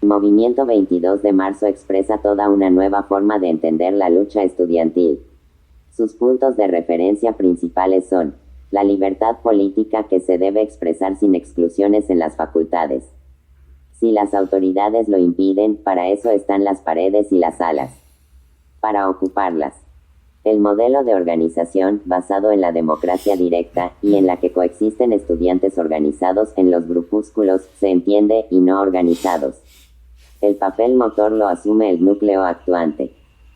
Movimiento 22 de marzo expresa toda una nueva forma de entender la lucha estudiantil. Sus puntos de referencia principales son: la libertad política, que se debe expresar sin exclusiones en las facultades. Si las autoridades lo impiden, para eso están las paredes y las salas, para ocuparlas. El modelo de organización, basado en la democracia directa, y en la que coexisten estudiantes organizados en los grupúsculos, se entiende, y no organizados. El papel motor lo asume el núcleo actuante.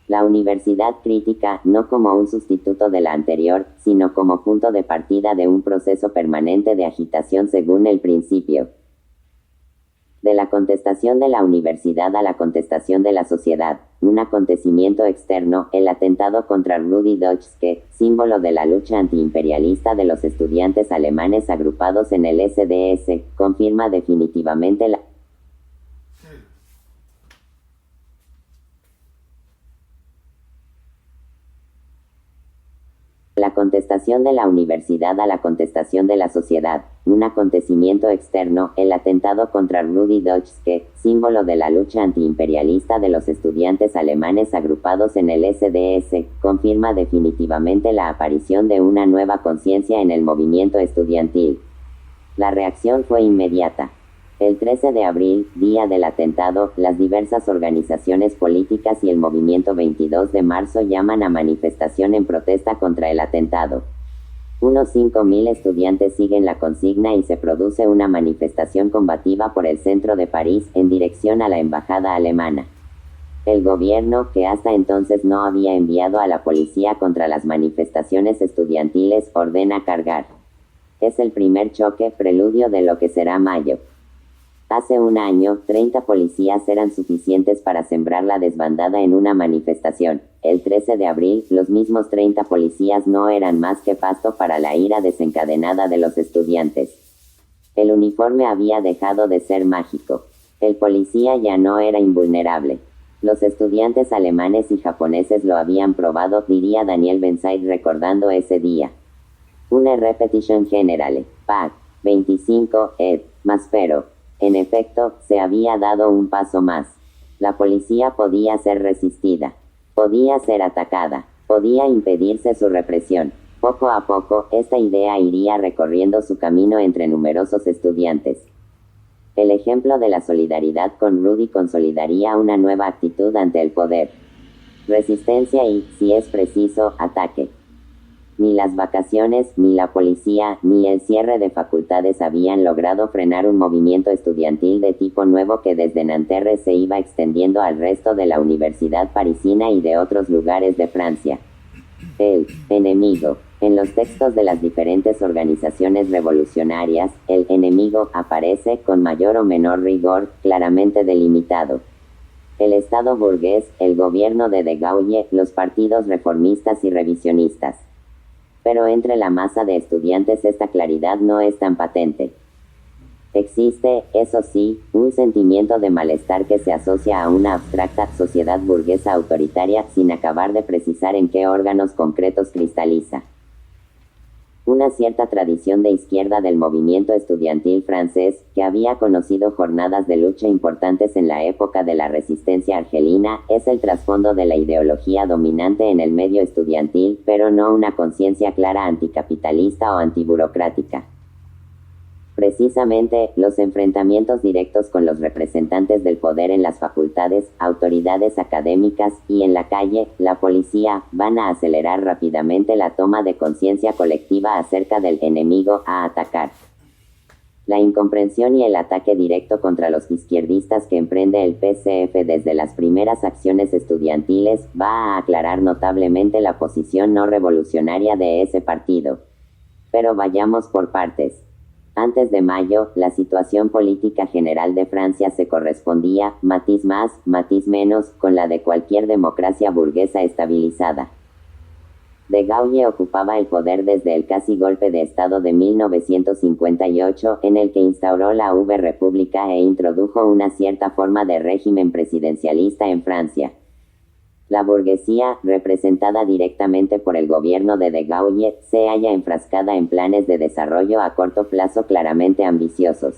La universidad crítica, no como un sustituto de la anterior, sino como punto de partida de un proceso permanente de agitación según el principio de la contestación de la universidad a la contestación de la sociedad, un acontecimiento externo, el atentado contra Rudi Dutschke, símbolo de la lucha antiimperialista de los estudiantes alemanes agrupados en el SDS, confirma definitivamente la contestación de la universidad a la contestación de la sociedad, un acontecimiento externo, el atentado contra Rudi Dutschke, símbolo de la lucha antiimperialista de los estudiantes alemanes agrupados en el SDS, confirma definitivamente la aparición de una nueva conciencia en el movimiento estudiantil. La reacción fue inmediata. El 13 de abril, día del atentado, las diversas organizaciones políticas y el movimiento 22 de marzo llaman a manifestación en protesta contra el atentado. Unos 5.000 estudiantes siguen la consigna y se produce una manifestación combativa por el centro de París, en dirección a la embajada alemana. El gobierno, que hasta entonces no había enviado a la policía contra las manifestaciones estudiantiles, ordena cargar. Es el primer choque, preludio de lo que será mayo. Hace un año, 30 policías eran suficientes para sembrar la desbandada en una manifestación. El 13 de abril, los mismos 30 policías no eran más que pasto para la ira desencadenada de los estudiantes. El uniforme había dejado de ser mágico. El policía ya no era invulnerable. Los estudiantes alemanes y japoneses lo habían probado, diría Daniel Benzeit recordando ese día. Una repetition generale, Pac. 25, ed. Maspero. En efecto, se había dado un paso más. La policía podía ser resistida, podía ser atacada, podía impedirse su represión. Poco a poco, esta idea iría recorriendo su camino entre numerosos estudiantes. El ejemplo de la solidaridad con Rudi consolidaría una nueva actitud ante el poder. Resistencia y, si es preciso, ataque. Ni las vacaciones, ni la policía, ni el cierre de facultades habían logrado frenar un movimiento estudiantil de tipo nuevo que desde Nanterre se iba extendiendo al resto de la universidad parisina y de otros lugares de Francia. El enemigo. En los textos de las diferentes organizaciones revolucionarias, el enemigo aparece, con mayor o menor rigor, claramente delimitado. El Estado burgués, el gobierno de Gaulle, los partidos reformistas y revisionistas. Pero entre la masa de estudiantes esta claridad no es tan patente. Existe, eso sí, un sentimiento de malestar que se asocia a una abstracta sociedad burguesa autoritaria, sin acabar de precisar en qué órganos concretos cristaliza. Una cierta tradición de izquierda del movimiento estudiantil francés, que había conocido jornadas de lucha importantes en la época de la resistencia argelina, es el trasfondo de la ideología dominante en el medio estudiantil, pero no una conciencia clara anticapitalista o antiburocrática. Precisamente, los enfrentamientos directos con los representantes del poder en las facultades, autoridades académicas, y en la calle, la policía, van a acelerar rápidamente la toma de conciencia colectiva acerca del enemigo a atacar. La incomprensión y el ataque directo contra los izquierdistas que emprende el PCF desde las primeras acciones estudiantiles, va a aclarar notablemente la posición no revolucionaria de ese partido. Pero vayamos por partes. Antes de mayo, la situación política general de Francia se correspondía, matiz más, matiz menos, con la de cualquier democracia burguesa estabilizada. De Gaulle ocupaba el poder desde el casi golpe de Estado de 1958, en el que instauró la V-República e introdujo una cierta forma de régimen presidencialista en Francia. La burguesía, representada directamente por el gobierno de Gaulle, se halla enfrascada en planes de desarrollo a corto plazo claramente ambiciosos.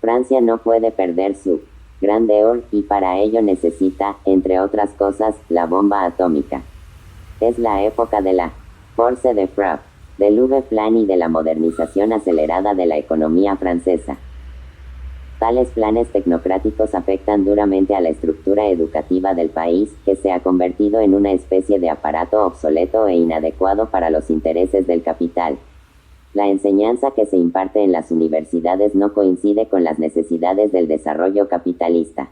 Francia no puede perder su grandeur, y para ello necesita, entre otras cosas, la bomba atómica. Es la época de la force de frappe, del V-Plan y de la modernización acelerada de la economía francesa. Tales planes tecnocráticos afectan duramente a la estructura educativa del país, que se ha convertido en una especie de aparato obsoleto e inadecuado para los intereses del capital. La enseñanza que se imparte en las universidades no coincide con las necesidades del desarrollo capitalista.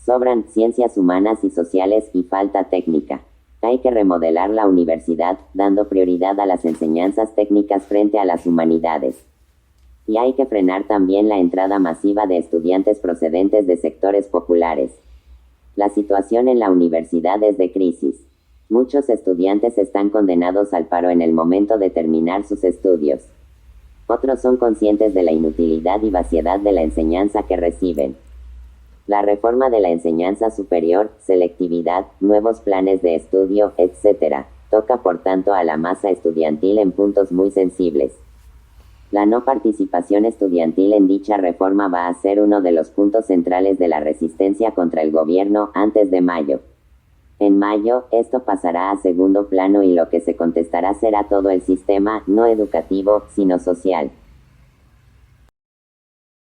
Sobran ciencias humanas y sociales y falta técnica. Hay que remodelar la universidad, dando prioridad a las enseñanzas técnicas frente a las humanidades. Y hay que frenar también la entrada masiva de estudiantes procedentes de sectores populares. La situación en la universidad es de crisis. Muchos estudiantes están condenados al paro en el momento de terminar sus estudios. Otros son conscientes de la inutilidad y vaciedad de la enseñanza que reciben. La reforma de la enseñanza superior, selectividad, nuevos planes de estudio, etc., toca por tanto a la masa estudiantil en puntos muy sensibles. La no participación estudiantil en dicha reforma va a ser uno de los puntos centrales de la resistencia contra el gobierno antes de mayo. En mayo, esto pasará a segundo plano y lo que se contestará será todo el sistema, no educativo, sino social.